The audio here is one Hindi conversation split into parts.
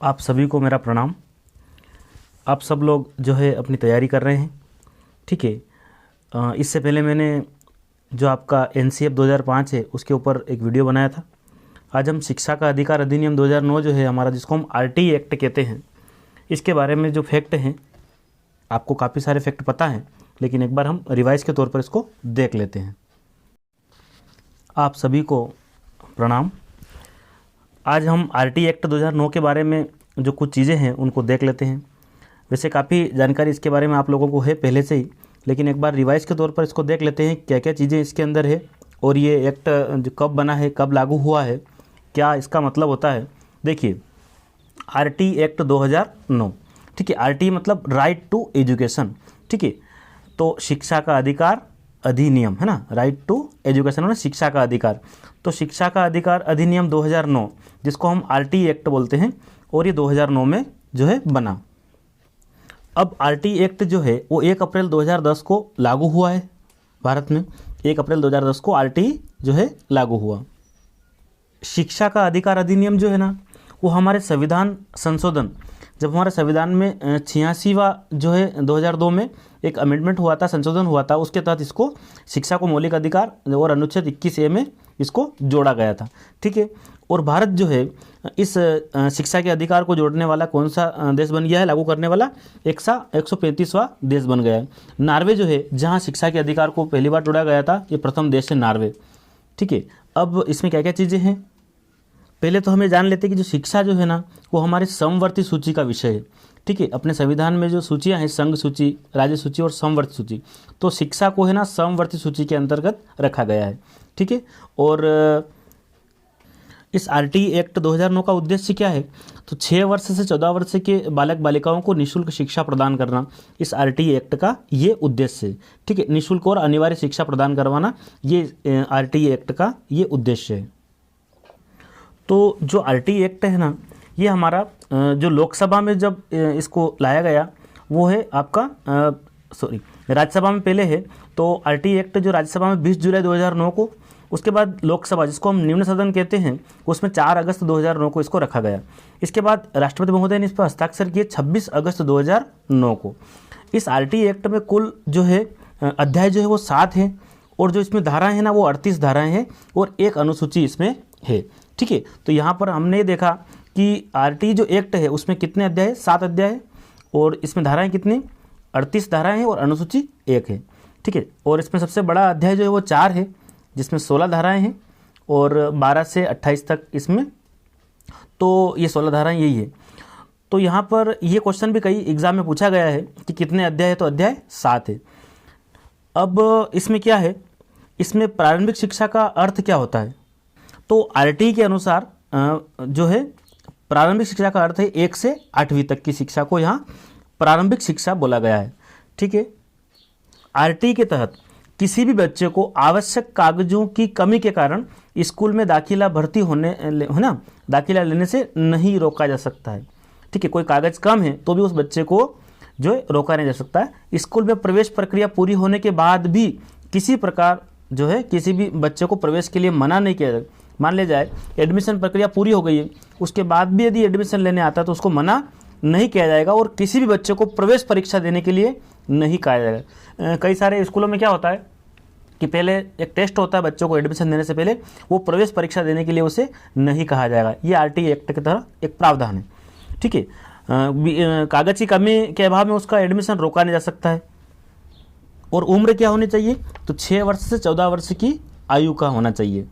आप सभी को मेरा प्रणाम। आप सब लोग जो है अपनी तैयारी कर रहे हैं, ठीक है। इससे पहले मैंने जो आपका एनसीएफ 2005 है उसके ऊपर एक वीडियो बनाया था। आज हम शिक्षा का अधिकार अधिनियम 2009 जो है हमारा, जिसको हम आरटी एक्ट कहते हैं, इसके बारे में जो फैक्ट हैं, आपको काफ़ी सारे फैक्ट पता हैं, लेकिन एक बार हम रिवाइज के तौर पर इसको देख लेते हैं। आप सभी को प्रणाम। आज हम आरटी एक्ट 2009 के बारे में जो कुछ चीज़ें हैं उनको देख लेते हैं। वैसे काफ़ी जानकारी इसके बारे में आप लोगों को है पहले से ही, लेकिन एक बार रिवाइज के तौर पर इसको देख लेते हैं क्या क्या चीज़ें इसके अंदर है और ये एक्ट जो कब बना है, कब लागू हुआ है, क्या इसका मतलब होता है। देखिए, आरटी एक्ट 2009, ठीक है। आरटी मतलब राइट टू एजुकेशन, ठीक है। तो शिक्षा का अधिकार अधिनियम है ना, राइट टू एजुकेशन है ना, शिक्षा का अधिकार। तो शिक्षा का अधिकार अधिनियम 2009, जिसको हम आरटी एक्ट बोलते हैं, और ये 2009 में जो है बना। अब आरटी एक्ट जो है वो 1 अप्रैल 2010 को लागू हुआ है भारत में। 1 अप्रैल 2010 को आरटी जो है लागू हुआ। शिक्षा का अधिकार अधिनियम जो है ना, वो हमारे संविधान संशोधन, जब हमारे संविधान में 86वां जो है 2002 में एक अमेंडमेंट हुआ था, संशोधन हुआ था, उसके तहत इसको शिक्षा को मौलिक अधिकार और अनुच्छेद 21A में इसको जोड़ा गया था, ठीक है। और भारत जो है इस शिक्षा के अधिकार को जोड़ने वाला कौन सा देश बन गया है, लागू करने वाला 135वां देश बन गया है। नार्वे जो है, जहाँ शिक्षा के अधिकार को पहली बार जोड़ा गया था, ये प्रथम देश है नार्वे, ठीक है। अब इसमें क्या क्या चीज़ें हैं, पहले तो हमें जान लेते हैं कि जो शिक्षा जो है ना, वो हमारे समवर्ती सूची का विषय है, ठीक है। अपने संविधान में जो सूचियां हैं, संघ सूची, राज्य सूची और समवर्ती सूची, तो शिक्षा को है ना समवर्ती सूची के अंतर्गत रखा गया है, ठीक है। और इस आरटी एक्ट 2009 का उद्देश्य क्या है, तो 6 वर्ष से 14 वर्ष के बालक बालिकाओं को निःशुल्क शिक्षा प्रदान करना, इस आरटी एक्ट का ये उद्देश्य है, ठीक है। निःशुल्क और अनिवार्य शिक्षा प्रदान करवाना, ये आरटी एक्ट का ये उद्देश्य है। तो जो आरटी एक्ट है ना, ये हमारा जो लोकसभा में जब इसको लाया गया, वो है आपका राज्यसभा में पहले है। तो आरटी एक्ट जो राज्यसभा में 20 जुलाई 2009 को, उसके बाद लोकसभा, जिसको हम निम्न सदन कहते हैं, उसमें 4 अगस्त 2009 को इसको रखा गया। इसके बाद राष्ट्रपति महोदय ने इस पर हस्ताक्षर किए 26 अगस्त 2009 को। इस आरटी एक्ट में कुल जो है अध्याय जो है वो 7 हैं, और जो इसमें धाराएँ हैं ना, वो 38 धाराएँ हैं, और एक अनुसूची इसमें है, ठीक है। तो यहाँ पर हमने देखा कि आरटी जो एक्ट है उसमें कितने अध्याय है, 7 अध्याय है, और इसमें धाराएं कितनी, 38 धाराएं हैं, और अनुसूची 1 है, ठीक है। और इसमें सबसे बड़ा अध्याय जो है वो 4 है, जिसमें 16 धाराएं हैं, और 12 से 28 तक इसमें, तो ये 16 धाराएं यही है। तो यहाँ पर ये क्वेश्चन भी कई एग्जाम में पूछा गया है कि कितने अध्याय है, तो अध्याय 7 है। अब इसमें क्या है, इसमें प्रारंभिक शिक्षा का अर्थ क्या होता है, तो आरटी के अनुसार जो है प्रारंभिक शिक्षा का अर्थ है 1 से 8वीं तक की शिक्षा को यहाँ प्रारंभिक शिक्षा बोला गया है, ठीक है। आरटी के तहत किसी भी बच्चे को आवश्यक कागजों की कमी के कारण स्कूल में दाखिला भर्ती होने है ना, दाखिला लेने से नहीं रोका जा सकता है, ठीक है। कोई कागज कम है तो भी उस बच्चे को जो है रोका नहीं जा सकता है। स्कूल में प्रवेश प्रक्रिया पूरी होने के बाद भी किसी प्रकार जो है किसी भी बच्चे को प्रवेश के लिए मना नहीं किया जाए। मान ले जाए एडमिशन प्रक्रिया पूरी हो गई है, उसके बाद भी यदि एडमिशन लेने आता है तो उसको मना नहीं किया जाएगा, और किसी भी बच्चे को प्रवेश परीक्षा देने के लिए नहीं कहा जाएगा। कई सारे स्कूलों में क्या होता है कि पहले एक टेस्ट होता है बच्चों को एडमिशन देने से पहले, वो प्रवेश परीक्षा देने के लिए उसे नहीं कहा जाएगा। ये आरटी एक्ट की तरह एक प्रावधान है, ठीक है। कागज की कमी के अभाव में उसका एडमिशन रोका नहीं जा सकता है। और उम्र क्या होनी चाहिए, तो 6 वर्ष से 14 वर्ष की आयु का होना चाहिए।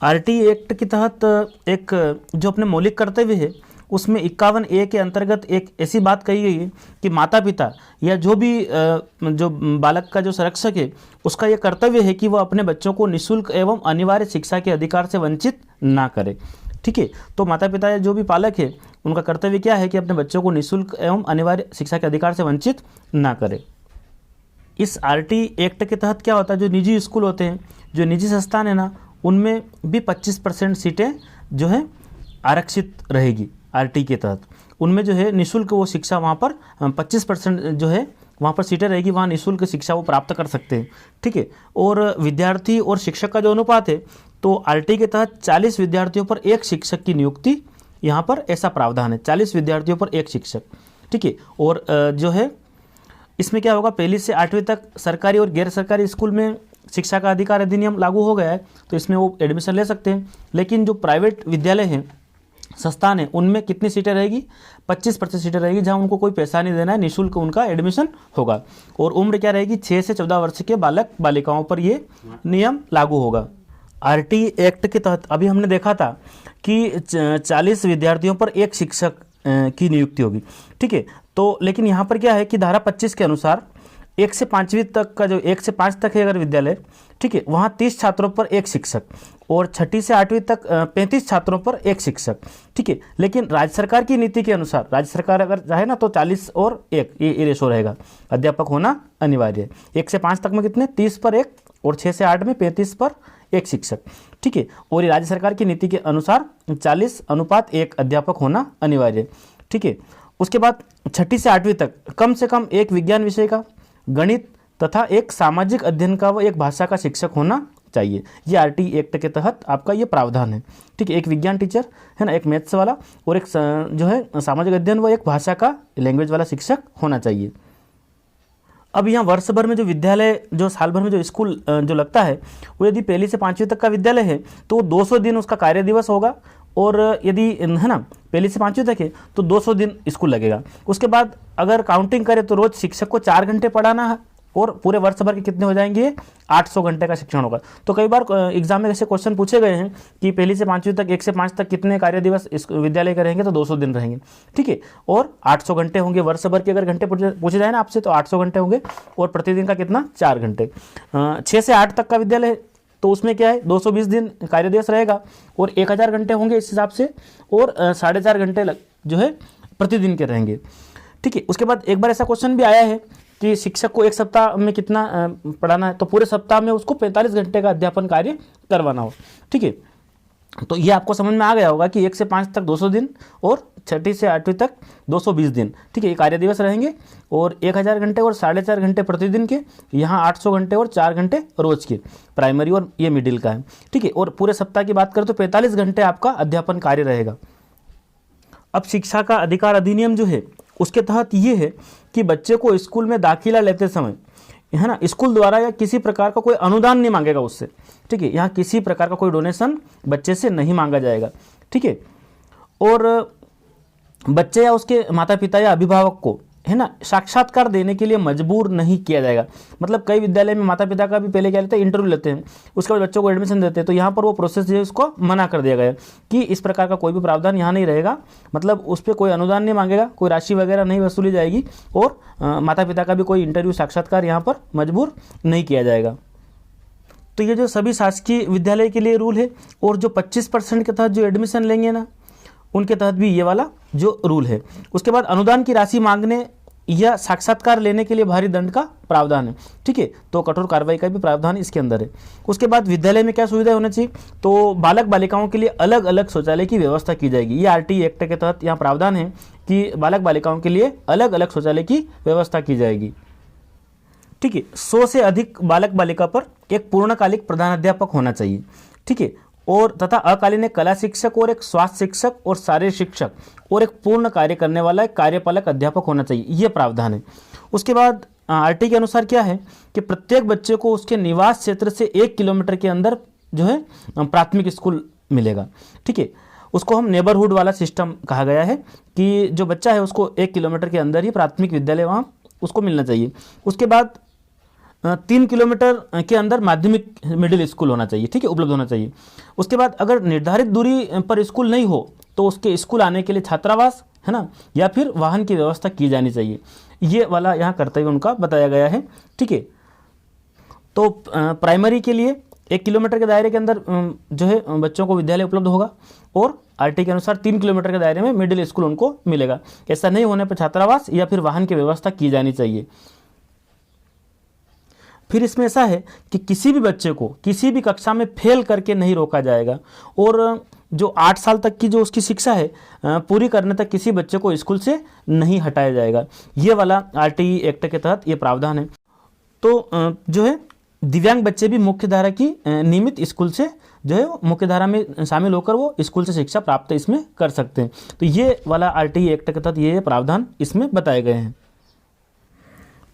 आरटी एक्ट के तहत एक जो अपने मौलिक कर्तव्य है, उसमें 51A के अंतर्गत एक ऐसी बात कही गई है कि माता पिता या जो भी जो बालक का जो संरक्षक है, उसका यह कर्तव्य है कि वह अपने बच्चों को निःशुल्क एवं अनिवार्य शिक्षा के अधिकार से वंचित ना करे, ठीक है। तो माता पिता या जो भी पालक है, उनका कर्तव्य क्या है कि अपने बच्चों को निःशुल्क एवं अनिवार्य शिक्षा के अधिकार से वंचित ना करे। इस आरटी एक्ट के तहत क्या होता है, जो निजी स्कूल होते हैं, जो निजी संस्थान है ना, उनमें भी 25% सीटें जो है आरक्षित रहेगी आरटी के तहत। उनमें जो है निःशुल्क वो शिक्षा वहाँ पर 25% जो है वहाँ पर सीटें रहेगी, वहाँ निःशुल्क शिक्षा वो प्राप्त कर सकते हैं, ठीक है। और विद्यार्थी और शिक्षक का जो अनुपात है, तो आरटी के तहत 40 विद्यार्थियों पर 1 शिक्षक की नियुक्ति यहाँ पर ऐसा प्रावधान है, 40 विद्यार्थियों पर एक शिक्षक, ठीक है। और जो है इसमें क्या होगा, पहली से 8वीं तक सरकारी और गैर सरकारी स्कूल में शिक्षा का अधिकार अधिनियम लागू हो गया है, तो इसमें वो एडमिशन ले सकते हैं। लेकिन जो प्राइवेट विद्यालय हैं, संस्थान है, उनमें कितनी सीटें रहेगी, 25% सीटें रहेगी, जहां उनको कोई पैसा नहीं देना है, निःशुल्क उनका एडमिशन होगा। और उम्र क्या रहेगी, 6 से 14 वर्ष के बालक बालिकाओं पर ये नियम लागू होगा। आरटी एक्ट के तहत अभी हमने देखा था कि 40 विद्यार्थियों पर एक शिक्षक की नियुक्ति होगी, ठीक है। तो लेकिन यहाँ पर क्या है कि धारा 25 के अनुसार 1 से 5वीं तक का जो 1 से 5 तक है अगर विद्यालय, ठीक है, वहाँ 30 छात्रों पर एक शिक्षक, और 6ठी से 8वीं तक 35 छात्रों पर एक शिक्षक, ठीक है। लेकिन राज्य सरकार की नीति के अनुसार राज्य सरकार अगर चाहे ना तो 40 और 1 ये रेशो रहेगा, अध्यापक होना अनिवार्य है। 1 से 5 तक में कितने, 30 पर 1, और 6 से 8 में 35 पर एक शिक्षक, ठीक है। और ये राज्य सरकार की नीति के अनुसार 40:1 अध्यापक होना अनिवार्य है, ठीक है। उसके बाद 6ठी से 8वीं तक कम से कम एक विज्ञान विषय का, गणित तथा एक सामाजिक अध्ययन का व एक भाषा का शिक्षक होना चाहिए। ये आरटी एक्ट के तहत आपका ये प्रावधान है, ठीक है। एक विज्ञान टीचर है ना, एक मैथ्स वाला, और एक जो है सामाजिक अध्ययन व एक भाषा का लैंग्वेज वाला शिक्षक होना चाहिए। अब यहाँ वर्ष भर में जो विद्यालय, जो साल भर में जो स्कूल जो लगता है, वो यदि 1 से 5वीं तक का विद्यालय है तो 200 दिन उसका कार्य दिवस होगा, और यदि है ना 1 से 5वीं तक है तो 200 दिन स्कूल लगेगा। उसके बाद अगर काउंटिंग करें तो रोज शिक्षक को 4 घंटे पढ़ाना है, और पूरे वर्ष भर के कितने हो जाएंगे, 800 घंटे का शिक्षण होगा। तो कई बार एग्जाम में ऐसे क्वेश्चन पूछे गए हैं कि 1 से 5वीं तक, 1 से 5 तक कितने कार्य दिवस इस विद्यालय के रहेंगे, तो 200 दिन रहेंगे, ठीक है। और 800 घंटे होंगे वर्ष भर के, अगर घंटे पूछे जाए ना आपसे तो 800 घंटे होंगे, और प्रतिदिन का कितना, 4 घंटे। 6 से 8 तक का विद्यालय तो उसमें क्या है, 220 दिन कार्य दिवस रहेगा, और 1000 घंटे होंगे इस हिसाब से, और 4.5 घंटे जो है प्रतिदिन के रहेंगे, ठीक है। उसके बाद एक बार ऐसा क्वेश्चन भी आया है कि शिक्षक को एक सप्ताह में कितना पढ़ाना है, तो पूरे सप्ताह में उसको 45 घंटे का अध्यापन कार्य करवाना हो, ठीक है। तो ये आपको समझ में आ गया होगा कि 1 से 5 तक 200 दिन, और 6ठी से 8वीं तक 220 दिन, ठीक है, ये कार्य दिवस रहेंगे, और 1000 घंटे और 4.5 घंटे प्रतिदिन के, यहाँ 800 घंटे और 4 घंटे रोज के, प्राइमरी और ये मिडिल का है, ठीक है। और पूरे सप्ताह की बात करें तो 45 घंटे आपका अध्यापन कार्य रहेगा। अब शिक्षा का अधिकार अधिनियम जो है उसके तहत ये है कि बच्चे को स्कूल में दाखिला लेते समय है ना, स्कूल द्वारा या किसी प्रकार का कोई अनुदान नहीं मांगेगा उससे, ठीक है। यहाँ किसी प्रकार का कोई डोनेशन बच्चे से नहीं मांगा जाएगा, ठीक है। और बच्चे या उसके माता पिता या अभिभावक को है ना साक्षात्कार देने के लिए मजबूर नहीं किया जाएगा। मतलब कई विद्यालय में माता पिता का भी पहले क्या लेते हैं, इंटरव्यू लेते हैं, उसके बाद बच्चों को एडमिशन देते हैं, तो यहाँ पर वो प्रोसेस जो है उसको मना कर दिया गया कि इस प्रकार का कोई भी प्रावधान यहाँ नहीं रहेगा। मतलब उस पर कोई अनुदान नहीं मांगेगा, कोई राशि वगैरह नहीं वसूली जाएगी, और माता पिता का भी कोई इंटरव्यू साक्षात्कार यहाँ पर मजबूर नहीं किया जाएगा। तो ये जो सभी शासकीय विद्यालय के लिए रूल है, और जो 25% के तहत जो एडमिशन लेंगे ना, उनके तहत भी ये वाला जो रूल है। उसके बाद अनुदान की राशि मांगने या साक्षात्कार लेने के लिए भारी दंड का प्रावधान है, ठीक है। तो कठोर कार्रवाई का भी प्रावधान इसके अंदर है। उसके बाद विद्यालय में क्या सुविधा होना चाहिए, तो बालक बालिकाओं के लिए अलग अलग शौचालय की व्यवस्था की जाएगी। ये आरटी एक्ट के तहत यहाँ प्रावधान है कि बालक बालिकाओं के लिए अलग अलग शौचालय की व्यवस्था की जाएगी, ठीक है। 100 से अधिक बालक बालिका पर एक पूर्णकालिक प्रधानाध्यापक होना चाहिए, ठीक है। और तथा अकालीन एक कला शिक्षक और एक स्वास्थ्य शिक्षक और शारीरिक शिक्षक और एक पूर्ण कार्य करने वाला एक कार्यपालक अध्यापक होना चाहिए, ये प्रावधान है। उसके बाद आरटी के अनुसार क्या है कि प्रत्येक बच्चे को उसके निवास क्षेत्र से 1 किलोमीटर के अंदर जो है प्राथमिक स्कूल मिलेगा, ठीक है। उसको हम नेबरहुड वाला सिस्टम कहा गया है कि जो बच्चा है उसको 1 किलोमीटर के अंदर ही प्राथमिक विद्यालय वहाँ उसको मिलना चाहिए। उसके बाद 3 किलोमीटर के अंदर माध्यमिक मिडिल स्कूल होना चाहिए, ठीक है, उपलब्ध होना चाहिए। उसके बाद अगर निर्धारित दूरी पर स्कूल नहीं हो तो उसके स्कूल आने के लिए छात्रावास है ना, या फिर वाहन की व्यवस्था की जानी चाहिए। ये वाला यहाँ कर्तव्य उनका बताया गया है, ठीक है। तो प्राइमरी के लिए 1 किलोमीटर के दायरे के अंदर जो है बच्चों को विद्यालय उपलब्ध होगा, और आरटी के अनुसार 3 किलोमीटर के दायरे में मिडिल स्कूल उनको मिलेगा। ऐसा नहीं होने पर छात्रावास या फिर वाहन की व्यवस्था की जानी चाहिए। फिर इसमें ऐसा है कि किसी भी बच्चे को किसी भी कक्षा में फेल करके नहीं रोका जाएगा, और जो 8 साल तक की जो उसकी शिक्षा है पूरी करने तक किसी बच्चे को स्कूल से नहीं हटाया जाएगा। ये वाला आरटीई एक्ट के तहत ये प्रावधान है। तो जो है दिव्यांग बच्चे भी मुख्य धारा की नियमित स्कूल से जो है वो मुख्य धारा में शामिल होकर वो स्कूल से शिक्षा प्राप्त इसमें कर सकते हैं। तो ये वाला आरटीई एक्ट के तहत ये प्रावधान इसमें बताए गए हैं।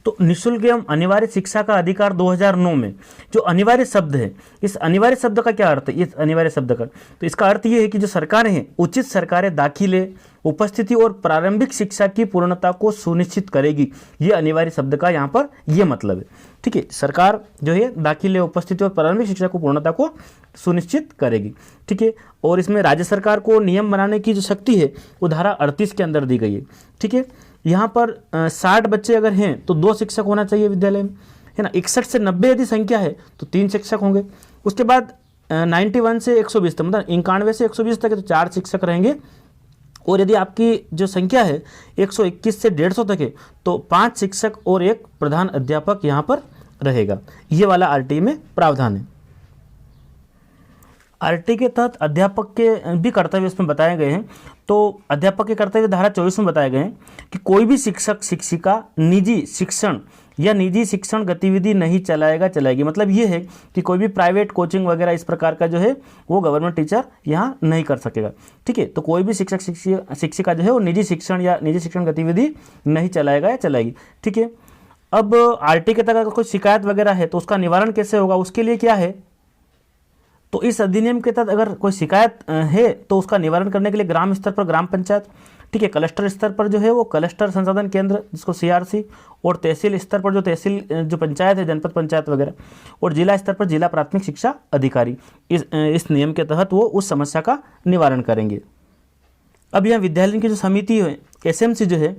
तो निःशुल्क एवं अनिवार्य शिक्षा का अधिकार 2009 में जो अनिवार्य शब्द है, इस अनिवार्य शब्द का क्या अर्थ है? इस अनिवार्य शब्द का तो इसका अर्थ ये है कि जो सरकारें हैं उचित सरकारें दाखिले, उपस्थिति और प्रारंभिक शिक्षा की पूर्णता को सुनिश्चित करेगी। ये अनिवार्य शब्द का यहाँ पर ये मतलब है। ठीक है, सरकार जो है दाखिले, उपस्थिति और प्रारंभिक शिक्षा को पूर्णता को सुनिश्चित करेगी। ठीक है, और इसमें राज्य सरकार को नियम बनाने की जो शक्ति है वो धारा 38 के अंदर दी गई है। ठीक है, यहाँ पर 60 बच्चे अगर हैं तो 2 शिक्षक होना चाहिए विद्यालय में, है ना। 61 से 90 यदि संख्या है तो 3 शिक्षक होंगे। उसके बाद 91 से 120 तक, मतलब 91 से 120 तक है तो 4 शिक्षक रहेंगे। और यदि आपकी जो संख्या है 121 से 150 तक है तो 5 शिक्षक और 1 प्रधान अध्यापक यहाँ पर रहेगा। ये वाला आरटीई में प्रावधान है। आरटीई के तहत अध्यापक के भी कर्तव्य इसमें बताए गए हैं। तो अध्यापक के कर्तव्य धारा 24 में बताए गए हैं कि कोई भी शिक्षक शिक्षिका निजी शिक्षण या निजी शिक्षण गतिविधि नहीं चलाएगी। मतलब ये है कि कोई भी प्राइवेट कोचिंग वगैरह इस प्रकार का जो है वो गवर्नमेंट टीचर यहाँ नहीं कर सकेगा। ठीक है, तो कोई भी शिक्षक शिक्षिका जो है वो निजी शिक्षण या निजी शिक्षण गतिविधि नहीं चलाएगा या चलाएगी। ठीक है, अब आरटीई के तहत अगर कोई शिकायत वगैरह है तो उसका निवारण कैसे होगा, उसके लिए क्या है, तो इस अधिनियम के तहत अगर कोई शिकायत है तो उसका निवारण करने के लिए ग्राम स्तर पर ग्राम पंचायत, ठीक है, क्लस्टर स्तर पर जो है वो क्लस्टर संसाधन केंद्र जिसको सीआरसी, और तहसील स्तर पर जो तहसील जो पंचायत है जनपद पंचायत वगैरह, और जिला स्तर पर जिला प्राथमिक शिक्षा अधिकारी इस नियम के तहत वो उस समस्या का निवारण करेंगे। अब यहाँ विद्यालय की जो समिति है एसएमसी जो है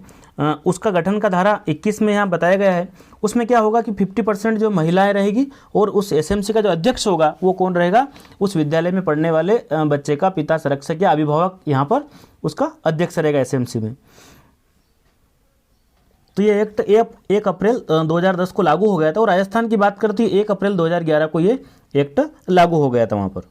उसका गठन का धारा 21 में यहाँ बताया गया है। उसमें क्या होगा कि 50% जो महिलाएं रहेगी और उस एसएमसी का जो अध्यक्ष होगा वो कौन रहेगा, उस विद्यालय में पढ़ने वाले बच्चे का पिता, संरक्षक या अभिभावक यहाँ पर उसका अध्यक्ष रहेगा एसएमसी में। तो ये एक्ट 1 अप्रैल 2010 को लागू हो गया था। और राजस्थान की बात करती है 1 अप्रैल 2011 को ये एक्ट लागू हो गया था वहाँ पर।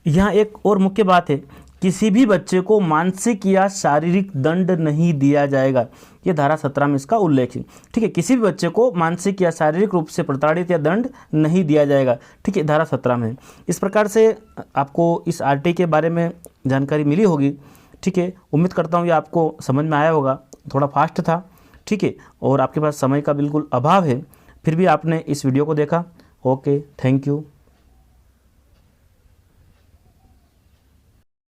यहाँ एक और मुख्य बात है, किसी भी बच्चे को मानसिक या शारीरिक दंड नहीं दिया जाएगा। ये धारा 17 में इसका उल्लेख है। ठीक है, किसी भी बच्चे को मानसिक या शारीरिक रूप से प्रताड़ित या दंड नहीं दिया जाएगा। ठीक है, धारा 17 में। इस प्रकार से आपको इस आरटीई के बारे में जानकारी मिली होगी। ठीक है, उम्मीद करता हूँ ये आपको समझ में आया होगा। थोड़ा फास्ट था, ठीक है, और आपके पास समय का बिल्कुल अभाव है, फिर भी आपने इस वीडियो को देखा। Okay, thank you.